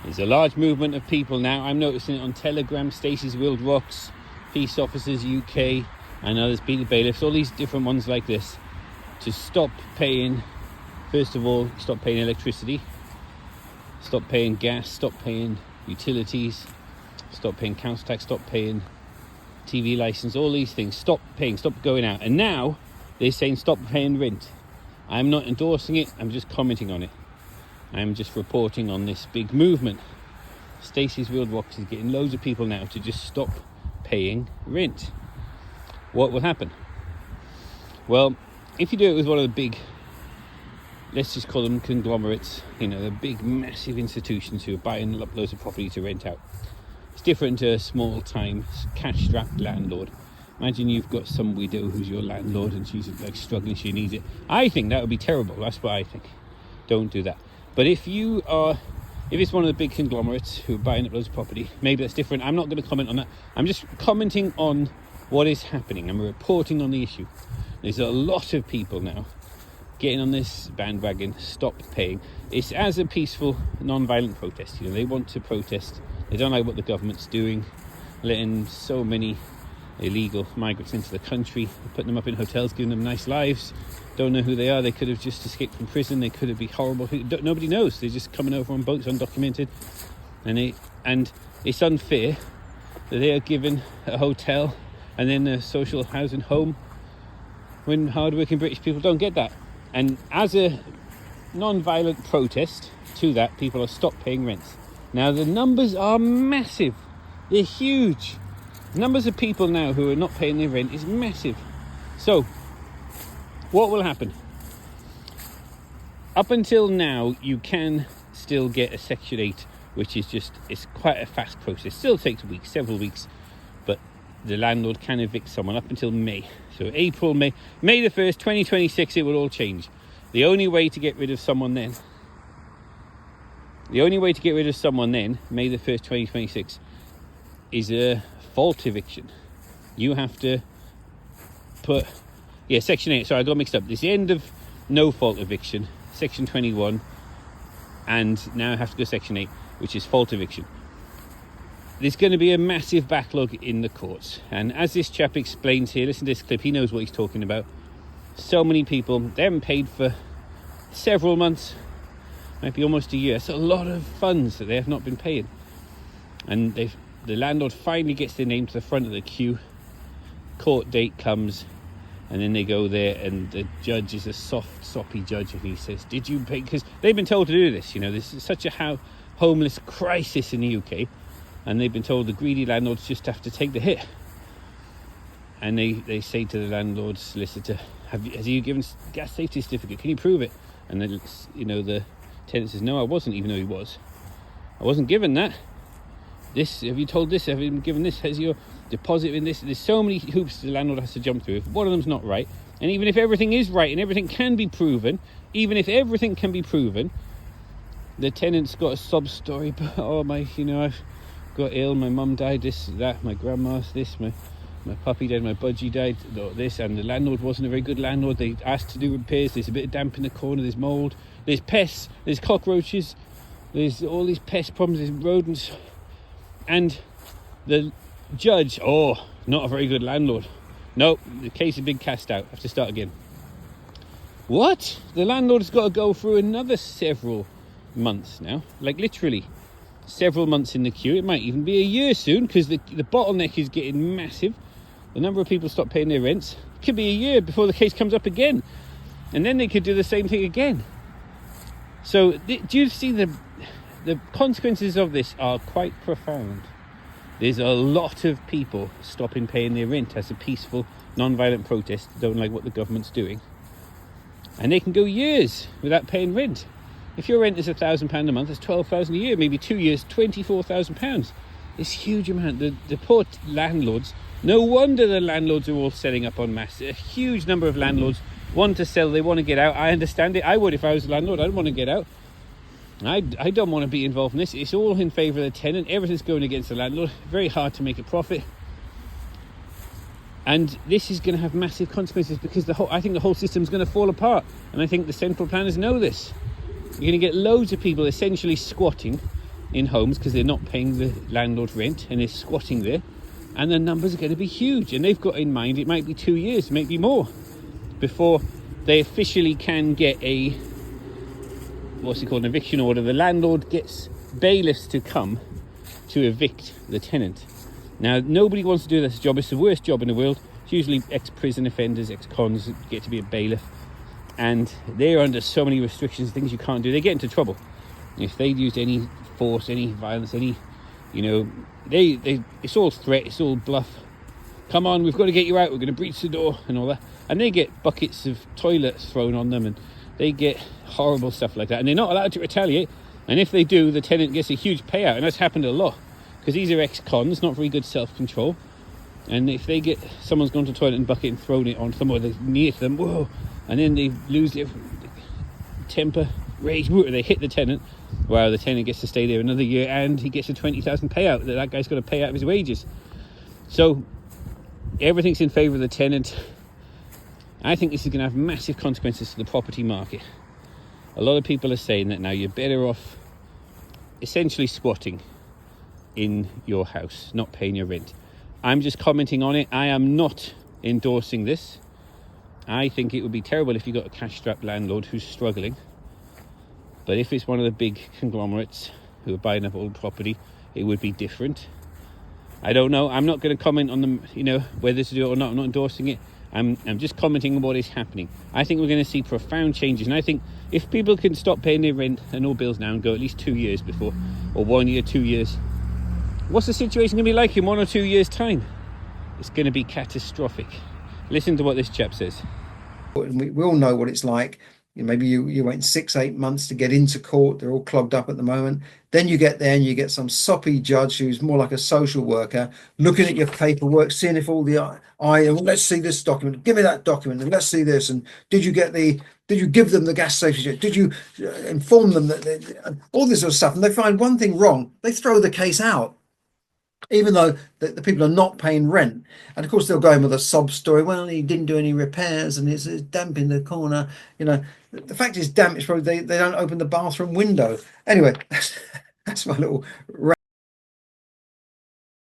There's a large movement of people now. I'm noticing it on Telegram, Stacey's World Rocks, Peace Officers UK, and others, Beat the Bailiffs, all these different ones like this, to stop paying, first of all, stop paying electricity, stop paying gas, stop paying utilities, stop paying council tax, stop paying TV license, all these things, stop paying, stop going out. And now they're saying stop paying rent. I'm not endorsing it, I'm just commenting on it. I'm just reporting on this big movement. Stacey's World Rocks is getting loads of people now to just stop paying rent. What will happen? Well, if you do it with one of the big, let's just call them conglomerates, you know, the big massive institutions who are buying up loads of property to rent out, it's different to a small time cash strapped landlord. Imagine you've got some widow who's your landlord and she's like struggling, she needs it. I think that would be terrible. That's what I think. Don't do that. But if it's one of the big conglomerates who are buying up loads of property, maybe that's different. I'm not going to comment on that. I'm just commenting on what is happening. I'm reporting on the issue. There's a lot of people now getting on this bandwagon, stop paying. It's as a peaceful, non-violent protest. You know, they want to protest. They don't like what the government's doing, letting so many illegal migrants into the country, putting them up in hotels, giving them nice lives. Don't know who they are. They could have just escaped from prison. They could have been horrible. Nobody knows. They're just coming over on boats, undocumented, and it's unfair that they are given a hotel and then a social housing home when hard-working British people don't get that. And as a non-violent protest to that, people are stopped paying rents. Now the numbers are massive. They're huge. The numbers of people now who are not paying their rent is massive. So what will happen? Up until now, you can still get a Section 8, which is it's quite a fast process. Still takes weeks, several weeks, but the landlord can evict someone up until May. So May the 1st, 2026, it will all change. The only way to get rid of someone then, May the 1st, 2026, is a fault eviction. You have to put... Section 8, sorry, I got mixed up. It's the end of no fault eviction, Section 21, and now I have to go Section 8, which is fault eviction. There's going to be a massive backlog in the courts, and as this chap explains here, listen to this clip, he knows what he's talking about. So many people, they haven't paid for several months, might be almost a year. It's a lot of funds that they have not been paying, and the landlord finally gets their name to the front of the queue. Court date comes, and then they go there, and the judge is a soft, soppy judge, and he says, did you pay? Because they've been told to do this. You know, this is such a homeless crisis in the UK, and they've been told the greedy landlords just have to take the hit. And they say to the landlord's solicitor, has he given gas safety certificate? Can you prove it? And then, the tenant says, no, I wasn't, even though he was. I wasn't given that. This, have you told this? Have you been given this? Has your deposit in this? There's so many hoops the landlord has to jump through. If one of them's not right, and even if everything is right and everything can be proven, the tenant's got a sob story. But I've got ill, my mum died, this, that, my grandma's this, my puppy died, my budgie died, this, and the landlord wasn't a very good landlord. They asked to do repairs. There's a bit of damp in the corner, there's mould, there's pests, there's cockroaches, there's all these pest problems, there's rodents. And the judge, not a very good landlord. No, the case has been cast out. I have to start again. What? The landlord's got to go through another several months now. Like literally several months in the queue. It might even be a year soon, because the bottleneck is getting massive. The number of people stop paying their rents. It could be a year before the case comes up again. And then they could do the same thing again. So do you see the consequences of this are quite profound. There's a lot of people stopping paying their rent as a peaceful, non-violent protest. Don't like what the government's doing. And they can go years without paying rent. If your rent is £1,000 a month, it's £12,000 a year. Maybe 2 years, £24,000. It's a huge amount. The poor landlords, no wonder the landlords are all selling up en masse. A huge number of landlords want to sell, they want to get out. I understand it. I would if I was a landlord. I'd want to get out. I don't want to be involved in this. It's all in favour of the tenant. Everything's going against the landlord. Very hard to make a profit. And this is going to have massive consequences, because I think the whole system's going to fall apart. And I think the central planners know this. You're going to get loads of people essentially squatting in homes because they're not paying the landlord rent and they're squatting there, and the numbers are going to be huge. And they've got in mind it might be 2 years, maybe more, before they officially can get a, what's it called, an eviction order. The landlord gets bailiffs to come to evict the tenant. Now, nobody wants to do this job. It's the worst job in the world. It's usually ex-prison offenders, ex-cons get to be a bailiff, and they're under so many restrictions, things you can't do. They get into trouble if they use any force, any violence, any, you know, they it's all threat, it's all bluff. Come on, we've got to get you out, we're going to breach the door and all that. And they get buckets of toilets thrown on them, and they get horrible stuff like that, and they're not allowed to retaliate. And if they do, the tenant gets a huge payout, and that's happened a lot because these are ex-cons, not very good self-control. And if they get, someone's gone to the toilet and bucket and thrown it on someone that's near to them, whoa, and then they lose their temper, rage, they hit the tenant. Well, the tenant gets to stay there another year, and he gets a 20,000 payout that guy's got to pay out of his wages. So everything's in favour of the tenant. I think this is going to have massive consequences to the property market. A lot of people are saying that now you're better off essentially squatting in your house, not paying your rent. I'm just commenting on it. I am not endorsing this. I think it would be terrible if you got a cash-strapped landlord who's struggling. But if it's one of the big conglomerates who are buying up old property, it would be different. I don't know. I'm not going to comment on them, you know, whether to do it or not. I'm not endorsing it. I'm just commenting on what is happening. I think we're going to see profound changes. And I think if people can stop paying their rent and all bills now and go at least 2 years before, or 1 year, 2 years, what's the situation going to be like in 1 or 2 years' time? It's going to be catastrophic. Listen to what this chap says. We all know what it's like. Maybe you wait 6-8 months to get into court. They're all clogged up at the moment. Then you get there and you get some soppy judge who's more like a social worker looking at your paperwork, seeing if all the well, let's see this document, give me that document, and let's see this, and did you give them the gas safety check, did you inform them that all this sort of stuff, and they find one thing wrong, they throw the case out, even though the people are not paying rent. And of course they'll go in with a sob story. Well, he didn't do any repairs and it's damp in the corner. You know, the fact is damp is probably they don't open the bathroom window. Anyway, that's my little